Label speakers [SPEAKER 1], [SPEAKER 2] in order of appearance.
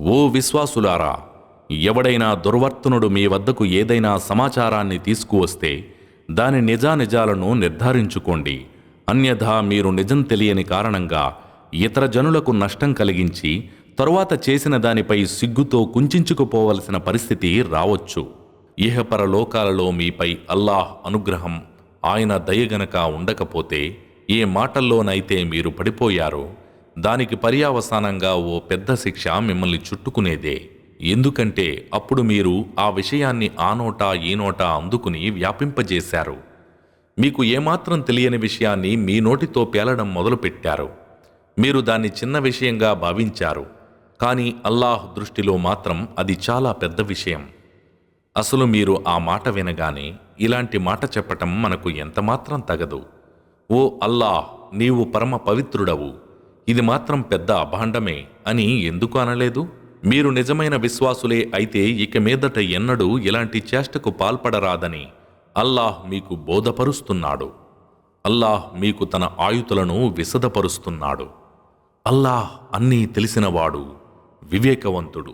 [SPEAKER 1] ఓ విశ్వాసులారా, ఎవడైనా దుర్వర్తనుడు మీ వద్దకు ఏదైనా సమాచారాన్ని తీసుకువస్తే దాని నిజానిజాలను నిర్ధారించుకోండి. అన్యథా మీరు నిజం తెలియని కారణంగా ఇతర జనులకు నష్టం కలిగించి తరువాత చేసిన దానిపై సిగ్గుతో కుంచించుకుపోవలసిన పరిస్థితి రావచ్చు. ఇహపరలోకాలలో మీపై అల్లాహ్ అనుగ్రహం, ఆయన దయగనక ఉండకపోతే ఏ మాటల్లోనైతే మీరు పడిపోయారో దానికి పర్యావసానంగా ఓ పెద్ద శిక్ష మిమ్మల్ని చుట్టుకునేదే. ఎందుకంటే అప్పుడు మీరు ఆ విషయాన్ని ఆ నోటా ఈ నోటా అందుకుని వ్యాపింపజేశారు. మీకు ఏమాత్రం తెలియని విషయాన్ని మీ నోటితో పేలడం మొదలుపెట్టారు. మీరు దాన్ని చిన్న విషయంగా భావించారు, కానీ అల్లాహ్ దృష్టిలో మాత్రం అది చాలా పెద్ద విషయం. అసలు మీరు ఆ మాట వినగానే ఇలాంటి మాట చెప్పటం మనకు ఎంతమాత్రం తగదు. ఓ అల్లాహ్, నీవు పరమ పవిత్రుడవు, ఇది మాత్రం పెద్ద అభాండమే అని ఎందుకు అనలేదు? మీరు నిజమైన విశ్వాసులే అయితే ఇక మీదట ఎన్నడూ ఇలాంటి చేష్టకు పాల్పడరాదని అల్లాహ్ మీకు బోధపరుస్తున్నాడు. అల్లాహ్ మీకు తన ఆయుతులను విశదపరుస్తున్నాడు. అల్లాహ్ అన్నీ తెలిసినవాడు, వివేకవంతుడు.